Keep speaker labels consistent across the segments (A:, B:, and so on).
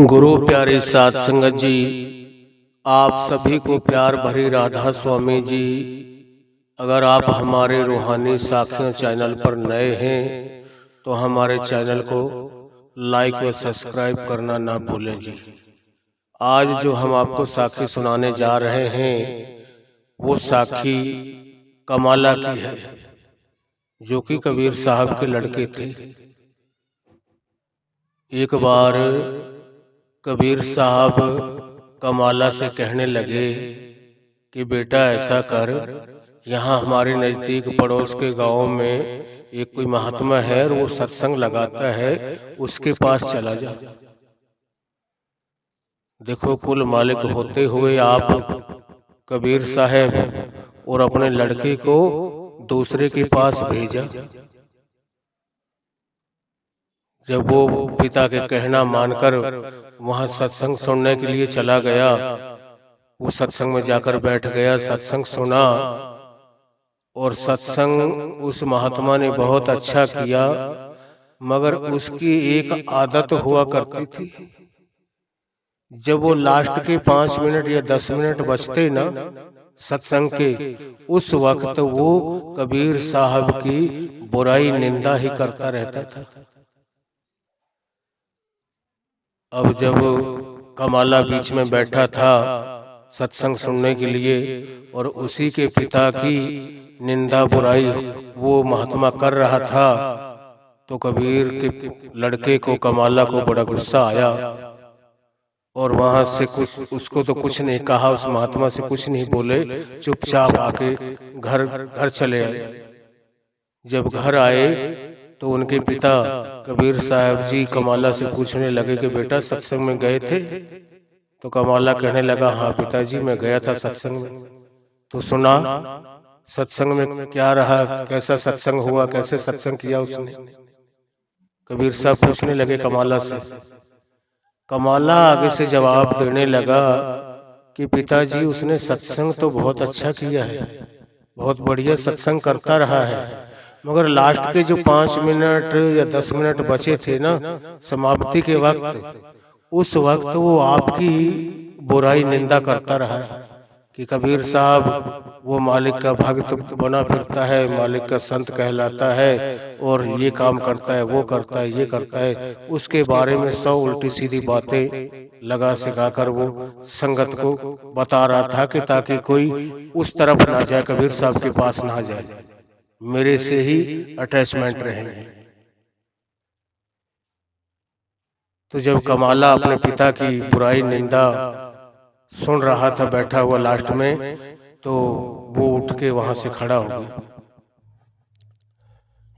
A: गुरु प्यारे साध संगत जी, आप सभी को प्यार भरी राधा स्वामी जी। अगर आप हमारे रूहानी साखियों चैनल पर नए हैं तो हमारे चैनल को लाइक व सब्सक्राइब करना ना भूलें जी। आज जो हम आपको साखी सुनाने जा रहे हैं वो साखी कमाला की है, जो कि कबीर साहब के लड़के थे। एक बार कबीर साहब कमाला से कहने लगे कि बेटा ऐसा कर, यहाँ हमारे नज़दीक पड़ोस के गांव में एक कोई महात्मा है और वो सत्संग लगाता है, उसके पास चला जा। देखो, कुल मालिक होते हुए आप कबीर साहब और अपने लड़के को दूसरे के पास भेजा। जब वो पिता के कहना मानकर वहां सत्संग सुनने के लिए चला गया, वो सत्संग में जाकर बैठ गया, सत्संग सुना और सत्संग उस महात्मा ने बहुत अच्छा किया। मगर उसकी एक आदत हुआ करती थी, जब वो लास्ट के 5 मिनट या 10 मिनट बचते ना सत्संग के, उस वक्त वो कबीर साहब की बुराई निंदा ही करता रहता था। अब जब कमाला बीच में बैठा था सत्संग सुनने के लिए और उसी के पिता की निंदा बुराई वो महात्मा कर रहा था, तो कबीर के लड़के को कमाला को बड़ा गुस्सा आया और वहां से कुछ उसको तो कुछ नहीं कहा, उस महात्मा से कुछ नहीं बोले, चुपचाप आके घर चले आए। जब घर आए तो उनके पिता कबीर साहब जी कमाला से पूछने लगे कि बेटा सत्संग में गए थे? तो कमाला कहने लगा, हाँ पिताजी मैं गया था सत्संग में। तो सुना सत्संग में क्या रहा, कैसा सत्संग हुआ, कैसे सत्संग किया उसने? कबीर साहब पूछने लगे कमाला से। कमाला आगे से जवाब देने लगा कि पिताजी उसने सत्संग तो बहुत अच्छा किया है, बहुत बढ़िया सत्संग करता रहा है, मगर लास्ट के जो 5 मिनट या 10 मिनट बचे थे ना समाप्ति के वक्त, उस वक्त वो आपकी बुराई निंदा करता रहा कि कबीर साहब वो मालिक का भक्त बना फिरता है, मालिक का संत कहलाता है और ये काम करता है, वो करता है, ये करता है। उसके बारे में 100 उल्टी सीधी बातें लगा सिखाकर वो संगत को बता रहा था कि ताकि कोई उस तरफ ना जाए, कबीर साहब के पास ना जाए, मेरे से ही अटैचमेंट रहेंगे। तो जब कमाला अपने पिता की बुराई निंदा सुन रहा था बैठा हुआ लास्ट में, तो वो उठ के वहां से खड़ा हो गया।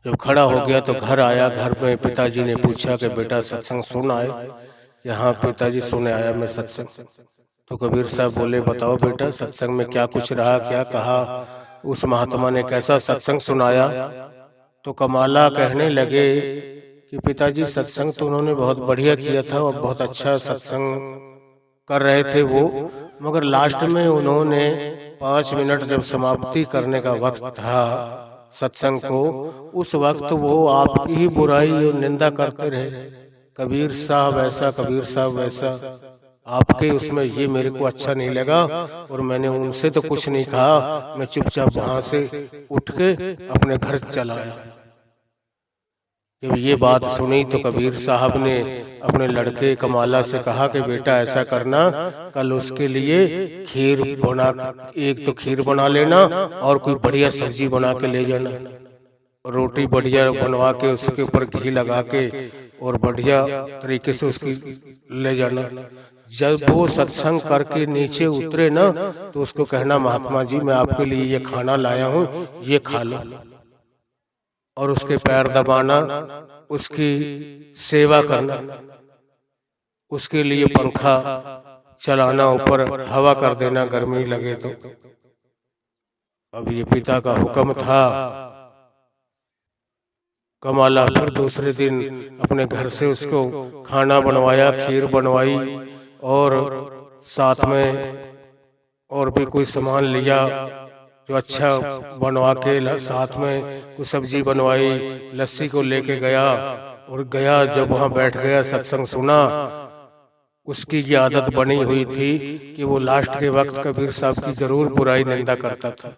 A: जब खड़ा हो गया तो घर आया। घर में पिताजी ने पूछा कि बेटा सत्संग सुन आए? यहाँ पिताजी सुने आया मैं सत्संग। तो कबीर साहब बोले, बताओ बेटा सत्संग में क्या कुछ रहा, क्या कहा, उस महात्मा ने कैसा सत्संग सुनाया? तो कमाला कहने लगे कि पिताजी सत्संग तो उन्होंने बहुत बढ़िया किया था और बहुत अच्छा सत्संग कर रहे थे वो, मगर लास्ट में उन्होंने 5 मिनट जब समाप्ति करने का वक्त था सत्संग को, उस वक्त वो आपकी ही बुराई और निंदा करते रहे, कबीर साहब ऐसा, कबीर साहब वैसा, आपके उसमें ये मेरे को अच्छा नहीं लगा और मैंने उनसे तो कुछ नहीं कहा, मैं चुपचाप वहां से उठ के अपने घर चला आया। जब ये बात सुनी तो कबीर साहब ने अपने लड़के कमाला से कहा कि बेटा ऐसा करना, कल उसके लिए खीर बना, एक तो खीर बना लेना और कोई बढ़िया सब्जी बना के ले जाना, रोटी बढ़िया बनवा के उसके ऊपर घी लगा के और बढ़िया तरीके से उसकी ले जाना। जब वो सत्संग करके नीचे उतरे ना तो उसको कहना, महात्मा जी मैं आपके लिए ये खाना लाया हूँ, ये खा लो, और उसके पैर दबाना, उसकी सेवा करना, उसके लिए पंखा चलाना, ऊपर हवा कर देना गर्मी लगे तो। अब ये पिता का हुक्म था। कमाला फिर दूसरे दिन अपने घर से उसको खाना बनवाया, खीर बनवाई और साथ में और भी कोई सामान लिया जो अच्छा बनवा के, साथ में कुछ सब्जी बनवाई, लस्सी को लेके गया और गया। जब वहां बैठ गया सत्संग सुना उसकी ये आदत बनी हुई थी कि वो लास्ट के वक्त कबीर साहब की जरूर बुराई निंदा करता था,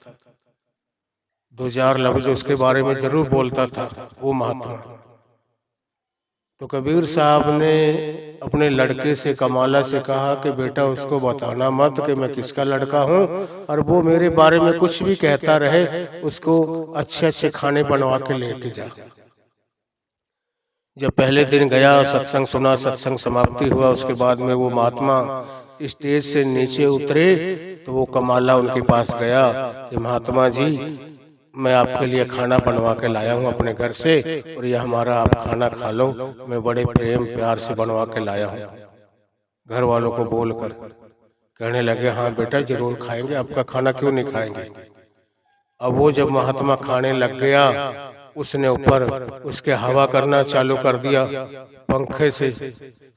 A: दो चार लफ्ज उसके बारे में जरूर बोलता था वो महात्मा। तो कबीर साहब ने अपने लड़के से कमाला से कहा कि बेटा उसको बताना मत कि मैं किसका लड़का हूँ, और वो मेरे बारे में कुछ भी कहता रहे, उसको अच्छे अच्छे खाने बनवा के लेके जा। जब पहले दिन गया, सत्संग सुना, सत्संग समाप्ति हुआ, उसके बाद में वो महात्मा स्टेज से नीचे उतरे तो वो कमाला उनके पास गया कि महात्मा जी, मैं आपके लिए खाना बनवा के लाया हूँ अपने घर से, और यह हमारा आप खाना खा लो, मैं बड़े प्रेम प्यार से बनवा के लाया हूँ। घर वालों को बोलकर कहने लगे, हाँ बेटा जरूर खाएंगे, आपका खाना क्यों नहीं खाएंगे। अब वो जब महात्मा खाने लग गया, उसने ऊपर उसके हवा करना चालू कर दिया पंखे से।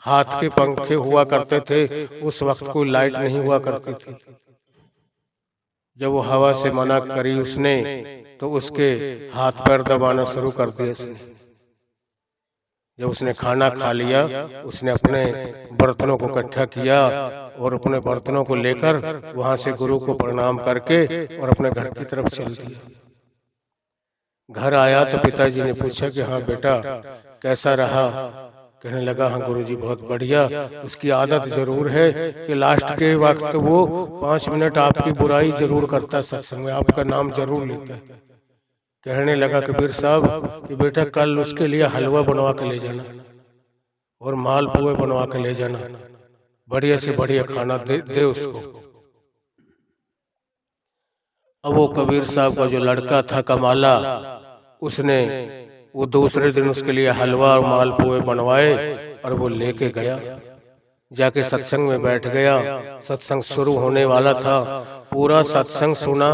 A: हाथ के पंखे हुआ करते थे, उस वक्त कोई लाइट नहीं हुआ करती थी। जब वो हवा से मना करी उसने, तो उसके हाथ पैर दबाना शुरू कर दिया उसने। जब उसने खाना खा लिया, उसने अपने बर्तनों को इकट्ठा किया और अपने बर्तनों को लेकर वहां से गुरु को प्रणाम करके और अपने घर की तरफ चल दिया। घर आया तो पिताजी ने पूछा कि हाँ बेटा कैसा रहा। कहने लगा, हाँ गुरुजी बहुत बढ़िया। उसकी आदत जरूर है कि लास्ट के वक्त वो 5 मिनट आपकी बुराई जरूर करता, सत्संग में आपका नाम जरूर लेता है। कहने लगा कबीर साहब कि बेटा कल उसके लिए हलवा बनवा के ले जाना और मालपुए बनवा के ले जाना, बढ़िया से बढ़िया खाना दे उसको। अब वो कबीर साहब का जो लड़का था कमाला, उसने वो दूसरे दिन उसके लिए हलवा और मालपुए बनवाए और वो लेके गया, जाके सत्संग में बैठ गया। सत्संग शुरू होने वाला था, पूरा सत्संग सुना।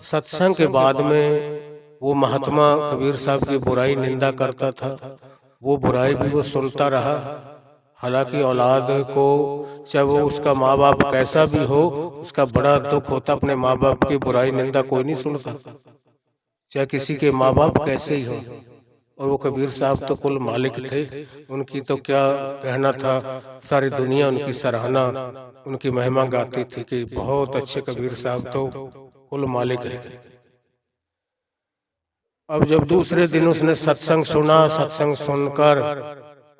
A: सत्संग के बाद में वो महात्मा कबीर साहब की बुराई निंदा करता था, वो बुराई भी वो सुनता रहा। हालांकि औलाद को चाहे वो उसका माँ बाप कैसा भी हो, उसका बड़ा दुख होता, अपने माँ बाप की बुराई निंदा कोई नहीं सुनता, चाहे किसी के माँ बाप कैसे ही हो। और वो कबीर साहब तो कुल मालिक थे, उनकी तो क्या कहना था, सारी दुनिया उनकी सराहना, उनकी महिमा गाती थी कि बहुत अच्छे कबीर साहब तो कुल मालिक है। अब जब दूसरे दिन उसने सत्संग सुना, सत्संग सुनकर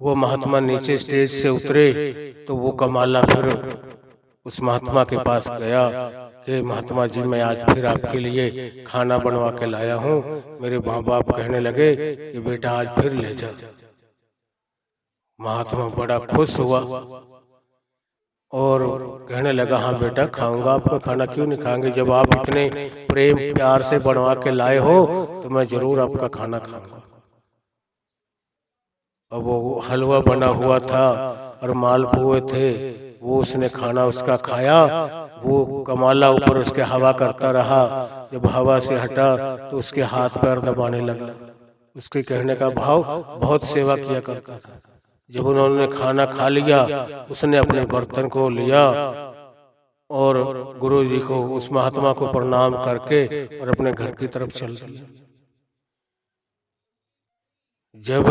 A: वो महात्मा नीचे स्टेज से उतरे तो वो कमाला फिर उस महात्मा के पास गया कि महात्मा जी मैं आज फिर आपके लिए खाना बनवा के लाया हूँ। मेरे माँ बाप कहने लगे कि बेटा आज फिर ले जा। महात्मा बड़ा खुश हुआ और कहने लगा, हाँ बेटा खाऊंगा, आपका खाना क्यों नहीं खाएंगे, जब आप इतने प्रेम प्यार से बनवा के लाए हो तो मैं जरूर आपका खाना खाऊंगा। अब वो हलवा बना हुआ था और मालपुए थे, वो उसने खाना उसका खाया। वो कमाला ऊपर उसके हवा करता रहा, जब हवा से हटा तो उसके हाथ पैर दबाने लगा। उसके कहने का भाव, बहुत सेवा किया करता था। जब उन्होंने खाना खा लिया, उसने अपने बर्तन को लिया और गुरु जी को, उस महात्मा को प्रणाम करके और अपने घर की तरफ चल दिया। जब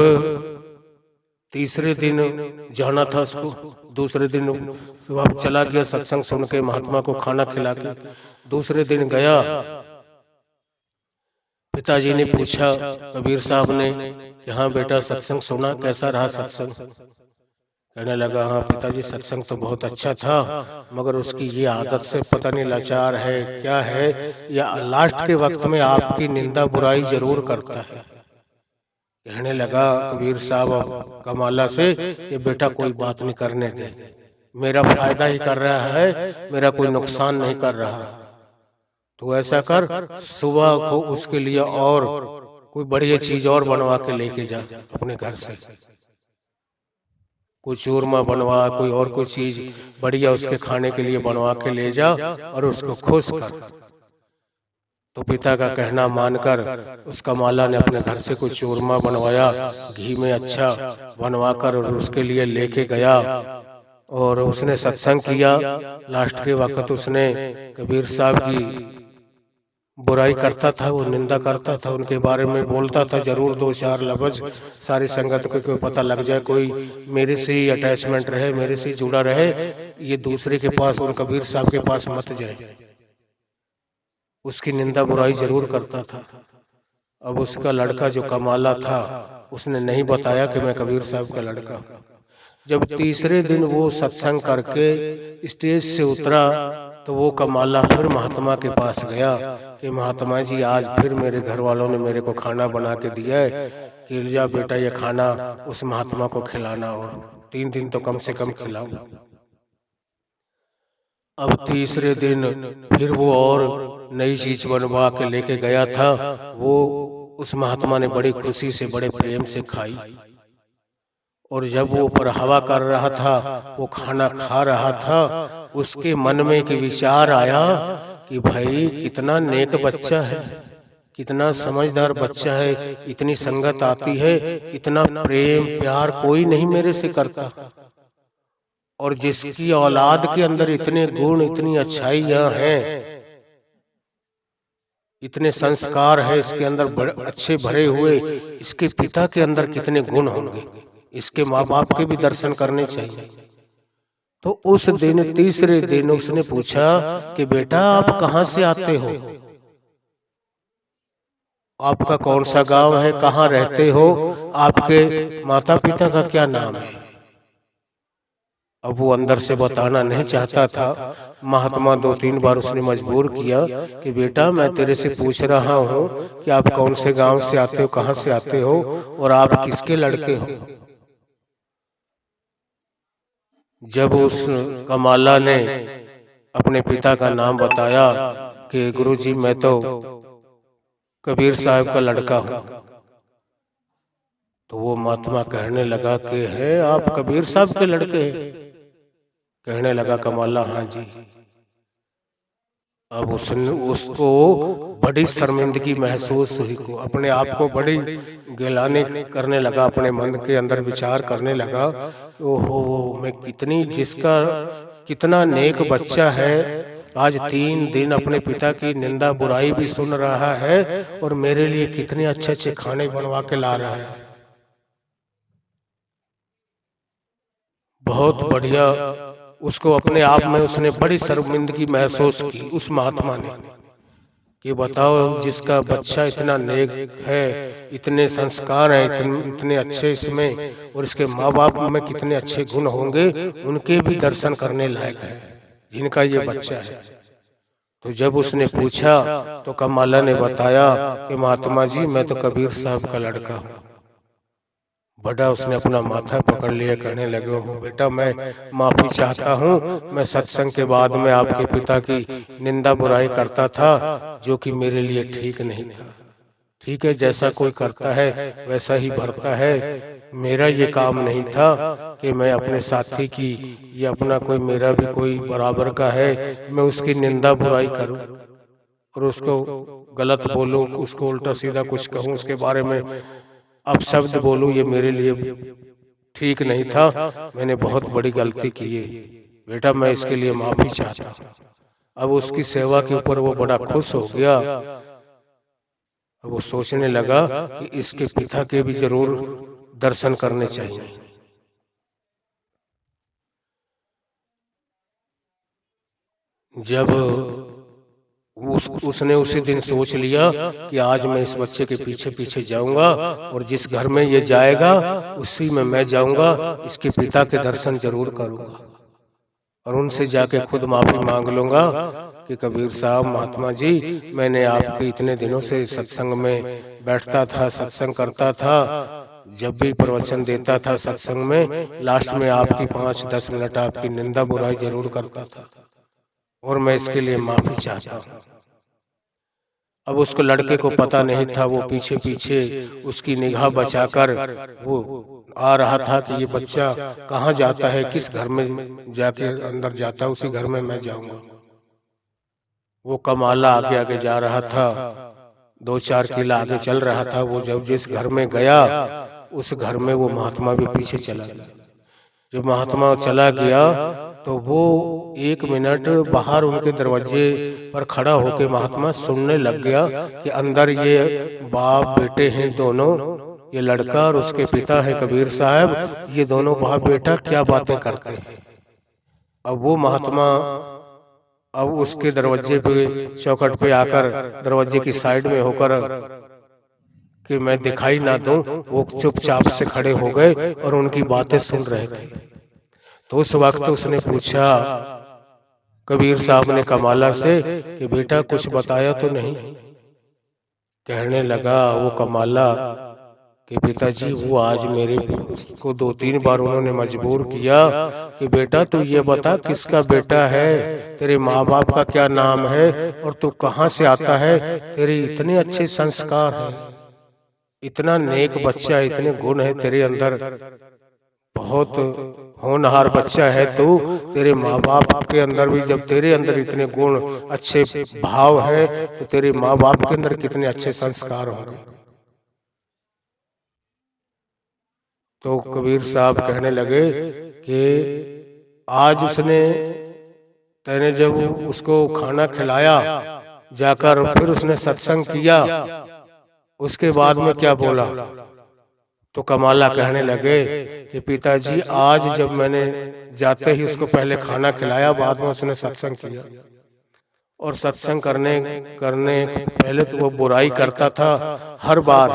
A: तीसरे दिन जाना था उसको, दूसरे दिन सुबह चला गया सत्संग सुन के, महात्मा को खाना खिला के। दूसरे दिन गया, पिताजी ने पूछा कबीर साहब ने कि हाँ बेटा सत्संग सुना, कैसा रहा सत्संग। कहने लगा, हाँ पिताजी सत्संग तो बहुत अच्छा था, मगर उसकी ये आदत से पता नहीं लाचार है क्या है, या लास्ट के वक्त में आपकी निंदा बुराई जरूर करता है। कहने लगा कबीर साहब कमाला से कि बेटा कोई बात नहीं करने दे, मेरा फायदा ही कर रहा है, मेरा कोई नुकसान नहीं कर रहा। तो ऐसा कर, सुबह को उसके लिए और कोई बढ़िया चीज और बनवा के लेके जा अपने घर से, कोई चूरमा बनवा, कोई और कोई चीज बढ़िया उसके खाने के लिए बनवा के ले जा और उसको खुश कर। तो पिता का कहना मानकर उस कमाला ने अपने घर से कोई चूरमा बनवाया, घी में अच्छा बनवाकर और उसके लिए लेके गया और उसने सत्संग किया। लास्ट के वक्त उसने कबीर साहब की बुराई करता था, वो निंदा करता था, उनके बारे में बोलता था जरूर दो चार लफ्ज, सारी संगत को पता लग जाए, कोई मेरे से ही अटैचमेंट रहे, मेरे से जुड़ा रहे, ये दूसरे के पास, उन कबीर साहब के पास मत जाए। उसकी निंदा बुराई जरूर करता था। अब उसका लड़का जो कमाला था, उसने नहीं बताया कि मैं कबीर साहब का लड़का हूं। जब तीसरे दिन वो सत्संग करके स्टेज से उतरा तो वो कमाला फिर महात्मा के पास गया कि महात्मा जी, आज फिर मेरे घर वालों ने मेरे को खाना बना के दिया है कि लिया बेटा ये खाना उस महात्मा को खिलाना, और 3 दिन तो कम से कम खिलाओ। अब तीसरे दिन फिर वो और नई चीज बनवा के लेके गया था, वो उस महात्मा ने बड़ी खुशी से बड़े प्रेम से खाई। और जब वो ऊपर हवा कर रहा था, वो खाना खा रहा था, उसके मन में एक विचार आया कि भाई कितना नेक बच्चा है, कितना समझदार बच्चा है, इतनी संगत आती है, इतना प्रेम प्यार कोई नहीं मेरे से करता, और जिसकी औलाद के अंदर इतने गुण, इतनी अच्छाइयां हैं, इतने संस्कार है इसके अंदर अच्छे भरे हुए, इसके पिता के अंदर कितने गुण होंगे, इसके माँ बाप के भी दर्शन करने चाहिए। तो उस दिन तीसरे दिन उसने पूछा कि बेटा आप कहाँ से आते हो, आपका कौन सा गांव है, कहाँ रहते हो, आपके माता पिता का क्या नाम है। अब वो अंदर से बताना नहीं चाहता था। महात्मा 2-3 बार उसने मजबूर किया कि बेटा मैं तेरे से पूछ रहा हूँ कि आप कौन से गांव से आते हो, कहाँ से आते हो, और आप किसके लड़के हो। जब उस कमाला ने अपने पिता का नाम बताया कि गुरुजी मैं तो कबीर साहब का लड़का हूँ, तो वो महात्मा कहने लगा कि है आप कबीर साहब के लड़के हैं। कहने लगा कमाला हाँ जी। अब उसको बड़ी शर्मिंदगी महसूस हुई, को अपने आप को बड़ी गिलानी करने लगा, अपने मन के अंदर विचार करने लगा, ओहो मैं जिसका कितना नेक बच्चा है, आज 3 दिन अपने पिता की निंदा बुराई भी सुन रहा है और मेरे लिए कितने अच्छे अच्छे खाने बनवा के ला रहा है। बहुत बढ़िया। उसको अपने आप में उसने बड़ी शर्मिंदगी महसूस की उस महात्मा ने कि बताओ जिसका बच्चा इतना नेक है, इतने संस्कार हैं, इतने अच्छे इसमें, और इसके माँ बाप में कितने अच्छे गुण होंगे, उनके भी दर्शन करने लायक है जिनका ये बच्चा है। तो जब उसने पूछा तो कमाला ने बताया कि महात्मा जी मैं तो कबीर साहब का लड़का हूँ। बड़ा उसने अपना माथा पकड़ लिया, कहने लगे हो बेटा मैं माफी चाहता हूँ, मैं सत्संग के बाद में आपके पिता की निंदा बुराई करता था जो कि मेरे लिए ठीक नहीं था। ठीक है, जैसा कोई करता है वैसा ही भरता है, मेरा ये काम नहीं था कि मैं अपने साथी की या अपना कोई मेरा भी कोई बराबर का है मैं उसकी निंदा बुराई करूं और उसको गलत बोलूं, उसको उल्टा सीधा कुछ कहूं, उसके बारे में अब शब्द बोलूं, ये मेरे लिए ठीक नहीं था। मैंने बहुत बड़ी गलती की है बेटा, मैं इसके लिए माफी चाहता हूँ। अब उसकी सेवा के ऊपर वो बड़ा खुश हो गया। वो सोचने लगा कि इसके पिता के भी जरूर दर्शन करने चाहिए। जब उसने उसी दिन सोच लिया कि आज मैं इस बच्चे के पीछे पीछे जाऊंगा और जिस घर में ये जाएगा उसी में मैं जाऊंगा, इसके पिता के दर्शन जरूर करूंगा और उनसे जाके खुद माफी मांग लूंगा कि कबीर साहब, महात्मा जी, मैंने आपके इतने दिनों से सत्संग में बैठता था, सत्संग करता था, जब भी प्रवचन देता था सत्संग में लास्ट में आपकी 5-10 मिनट आपकी निंदा बुराई जरूर करता था और मैं इसके लिए माफी चाहता हूँ। अब उसको लड़के को पता नहीं था, वो पीछे पीछे उसकी निगाह बचाकर वो आ रहा था कि ये बच्चा कहाँ जाता है, किस घर में जाके अंदर जाता है, उसी घर में मैं जाऊंगा। वो कमाला आगे आगे जा रहा था, 2-4 किला आगे चल रहा था। वो जब जिस घर में गया उस घर में वो महात्मा भी पीछे चला गया। जब महात्मा चला गया तो वो 1 मिनट बाहर उनके दरवाजे पर खड़ा होकर महात्मा सुनने लग गया कि अंदर ये बाप बेटे हैं दोनों, ये लड़का और उसके पिता है कबीर साहब, ये दोनों बाप बेटा क्या बातें करते हैं। अब वो महात्मा अब उसके दरवाजे पे चौखट पे आकर दरवाजे की साइड में होकर कि मैं दिखाई ना दूं, वो चुपचाप से खड़े हो गए और उनकी बातें सुन रहे थे। तो उस वक्त उसने पूछा कबीर साहब ने कमाला से कि बेटा कुछ बताया तो नहीं। कहने लगा वो कमाला कि पिताजी वो आज मेरे को 2-3 बार उन्होंने मजबूर किया कि बेटा तू ये बता किसका बेटा है, तेरे माँ बाप का क्या नाम है और तू कहाँ से आता है, तेरे इतने अच्छे संस्कार हैं, इतना नेक बच्चा, इतने गुण है तेरे अंदर, बहुत होनहार बच्चा है तू, तेरे माँ बाप के अंदर भी जब तेरे अंदर इतने गुण अच्छे भाव है तो तेरे माँ बाप के अंदर कितने अच्छे संस्कार होंगे। तो कबीर साहब कहने लगे कि आज तेने जब उसको खाना खिलाया जाकर, फिर उसने सत्संग किया, उसके बाद में क्या बोला। तो कमाला कहने लगे कि पिताजी आज जब मैंने जाते ही उसको पहले खाना खिलाया, बाद में उसने सत्संग किया, और सत्संग करने पहले तो वो बुराई करता था। हर बार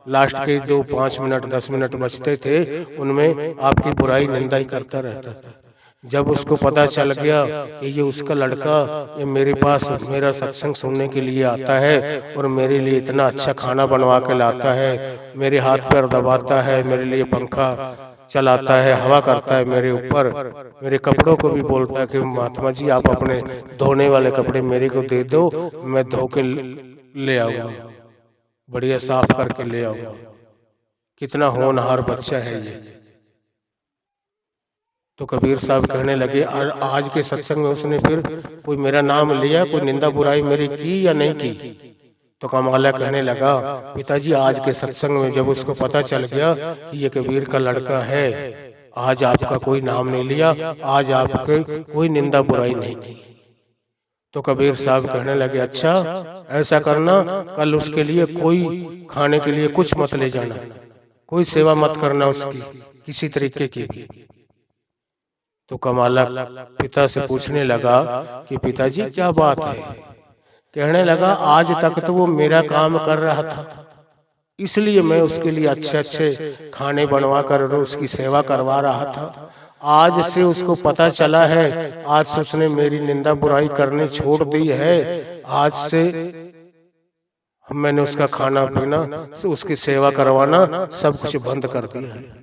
A: लास्ट के जो 5 मिनट 10 मिनट बचते थे उनमें आपकी बुराई निंदा ही करता रहता था। जब उसको पता चल गया कि ये उसका लड़का ये मेरे पास मेरा सत्संग सुनने के लिए आता है और मेरे लिए इतना अच्छा खाना बनवा के लाता है, मेरे हाथ पैर दबाता है, मेरे लिए पंखा चलाता है, हवा करता है मेरे ऊपर, मेरे कपड़ों को भी बोलता है कि महात्मा जी आप अपने धोने वाले कपड़े मेरे को दे दो, मैं धो के ले आऊंगा, बढ़िया साफ करके ले आऊंगा। कितना होनहार बच्चा है ये। तो कबीर साहब कहने लगे आज के सत्संग में उसने फिर कोई मेरा नाम लिया, कोई निंदा बुराई मेरी की या नहीं की। तो कमाला कहने लगा पिताजी आज के सत्संग में जब उसको पता चल गया कि ये कबीर का लड़का है, आज आपका कोई नाम नहीं लिया, आज आपके कोई निंदा बुराई नहीं की। तो कबीर साहब कहने लगे अच्छा ऐसा करना, कल उसके लिए कोई खाने के लिए कुछ मत ले जाना, कोई सेवा मत करना उसकी किसी तरीके की। तो कमाला पिता से पूछने लगा कि पिताजी क्या बात है। कहने लगा आज तक तो वो मेरा काम कर रहा था, इसलिए मैं उसके लिए अच्छे अच्छे खाने बनवा कर उसकी सेवा करवा रहा था। आज से उसको पता चला है, आज से उसने मेरी निंदा बुराई करनी छोड़ दी है, आज से मैंने उसका खाना पीना उसकी सेवा करवाना सब कुछ बंद कर दिया है।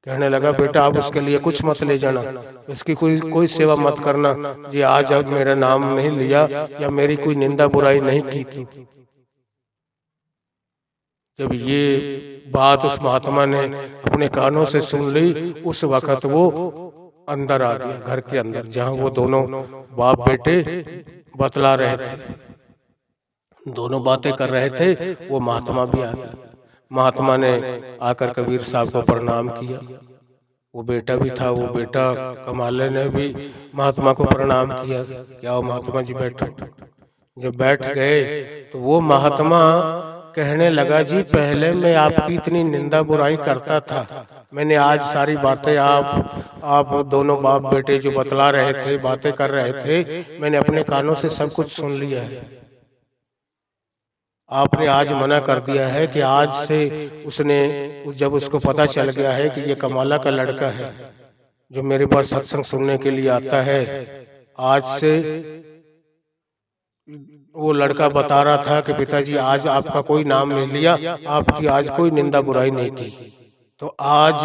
A: कहने लगा बेटा आप उसके लिए कुछ मत ले जाना, उसकी कोई सेवा मत करना, जी आज अब मेरा नाम नहीं लिया या मेरी कोई निंदा बुराई नहीं की थी। जब ये बात उस महात्मा ने अपने कानों से सुन ली, उस वक्त वो अंदर आ गया, घर के अंदर जहाँ वो दोनों बाप बेटे बतला रहे थे, दोनों बातें कर रहे थे, वो महात्मा भी आ गया। महात्मा ने आकर कबीर साहब को प्रणाम किया, वो बेटा भी था, वो बेटा कमाले ने भी महात्मा को प्रणाम किया। क्या हो महात्मा जी बैठो। जब बैठ गए तो वो महात्मा कहने लगा जी पहले मैं आपकी इतनी निंदा बुराई करता था, मैंने आज सारी बातें आप दोनों बाप बेटे जो बतला रहे थे, बातें कर रहे थे, मैंने अपने कानों से सब कुछ सुन लिया है। आपने आज मना कर दिया है कि आज से उसने जब उसको पता चल गया है कि ये कमाला का लड़का है जो मेरे पास सत्संग सुनने के लिए आता है, आज से वो लड़का बता रहा था कि पिताजी आज आपका कोई नाम नहीं लिया, आपकी आज कोई निंदा बुराई नहीं की, तो आज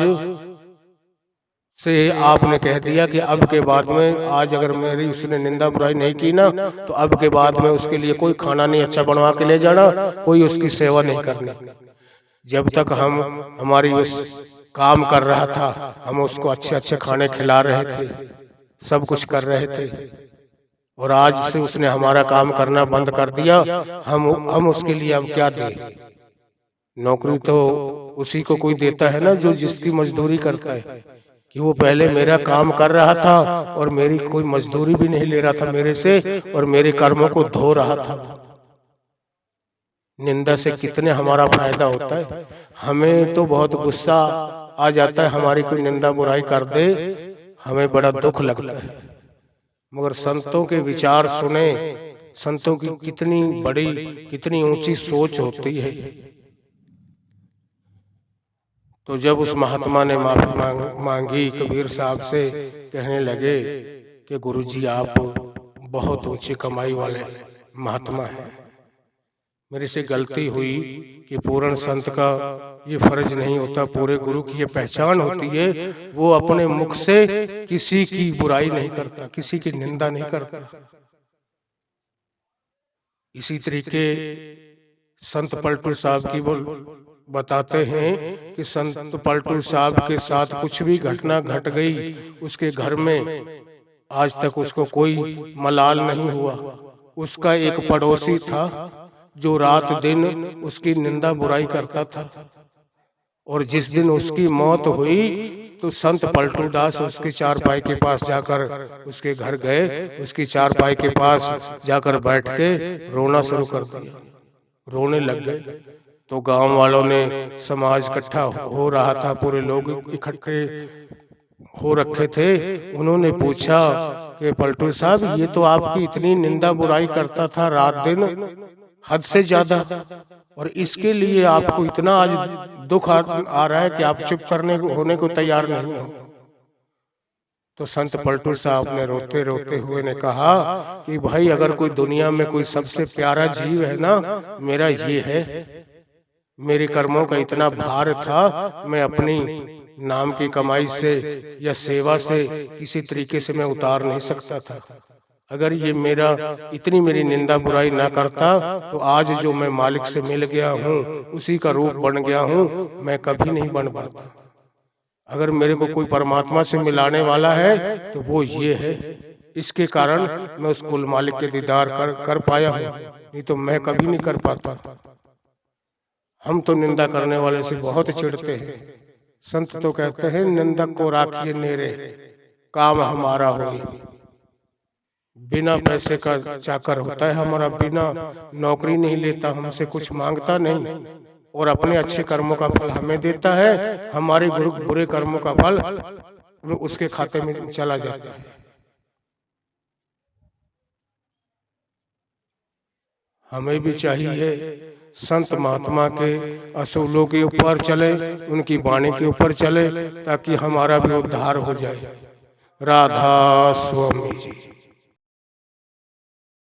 A: से आपने कह दिया कि अब के बाद में आज अगर मेरी उसने निंदा बुराई नहीं की ना, तो अब के बाद में उसके लिए कोई खाना नहीं अच्छा बनवा के ले जाना, कोई उसकी सेवा नहीं करनी। जब तक हमारी उस काम कर रहा था, हम उसको अच्छे अच्छे खाने खिला रहे थे, सब कुछ कर रहे थे, और आज से उसने हमारा काम करना बंद कर दिया, हम उसके लिए अब क्या दें। नौकरी तो उसी को कोई देता है ना जो जिसकी मजदूरी करता है, कि वो पहले मेरा काम कर रहा था और मेरी कोई मजदूरी भी नहीं ले रहा था मेरे से, और मेरे कर्मों को धो रहा था। निंदा से कितने हमारा फायदा होता है। हमें तो बहुत गुस्सा आ जाता है, हमारी कोई निंदा बुराई कर दे, हमें बड़ा दुख लगता है। मगर संतों के विचार सुने, संतों की कितनी बड़ी, कितनी ऊंची सोच होती है। तो जब उस महात्मा ने माफी मांगी कबीर साहब से, कहने लगे कि गुरुजी आप बहुत ऊंची कमाई वाले महात्मा हैं, मेरे से गलती हुई कि पूर्ण संत का ये फर्ज नहीं होता, पूरे गुरु की ये पहचान होती है, वो अपने मुख से किसी की बुराई नहीं करता, किसी की निंदा नहीं करता। इसी तरीके संत पलटू साहब की बताते हैं कि संत पलटू साहब के साथ कुछ भी घटना घट गई, उसके घर में आज तक उसको कोई मलाल नहीं हुआ। उसका एक पड़ोसी था जो रात दिन उसकी निंदा बुराई करता था, और जिस दिन उसकी मौत हुई तो संत पलटू दास उसके चारपाई के पास जाकर उसके घर गए, उसकी चारपाई के पास जाकर बैठ के रोना शुरू कर दिया, रोने लग गए। तो गांव वालों ने, समाज इकट्ठा हो रहा था, पूरे लोग इकट्ठे हो रखे थे, उन्होंने पूछा कि पलटू साहब ये तो आपकी इतनी निंदा बुराई करता था रात दिन, हद से ज्यादा, और इसके लिए आपको इतना आज दुख आ रहा है कि आप चुप करने होने को तैयार नहीं हो। तो संत पलटू साहब ने रोते रोते हुए ने कहा कि भाई अगर कोई दुनिया में कोई सबसे प्यारा जीव है ना, मेरा ये है। मेरे कर्मों का इतना भार था, मैं अपनी नाम की कमाई से या सेवा से किसी तरीके से मैं उतार नहीं सकता था। अगर ये मेरा इतनी मेरी निंदा बुराई ना करता तो आज जो मैं मालिक से मिल गया हूँ, उसी का रूप बन गया हूँ, मैं कभी नहीं बन पाता। अगर मेरे को कोई परमात्मा से मिलाने वाला है तो वो ये है, इसके कारण मैं उस कुल मालिक के दीदार कर पाया हूँ, नहीं तो मैं कभी नहीं कर पाता। हम तो निंदा करने वाले से बहुत चिढ़ते हैं। संत तो कहते हैं निंदक को राखिए नेरे, काम हमारा हो। बिना पैसे का चाकर होता है हमारा, बिना नौकरी नहीं लेता, हमसे कुछ मांगता नहीं, और अपने अच्छे कर्मों का फल हमें देता है, हमारे बुरे कर्मों का फल उसके खाते में चला जाता है। हमें भी चाहिए संत महात्मा के असूलों के ऊपर चले, उनकी वाणी के ऊपर चले, ताकि हमारा भी उद्धार हो जाए। राधा स्वामी जी।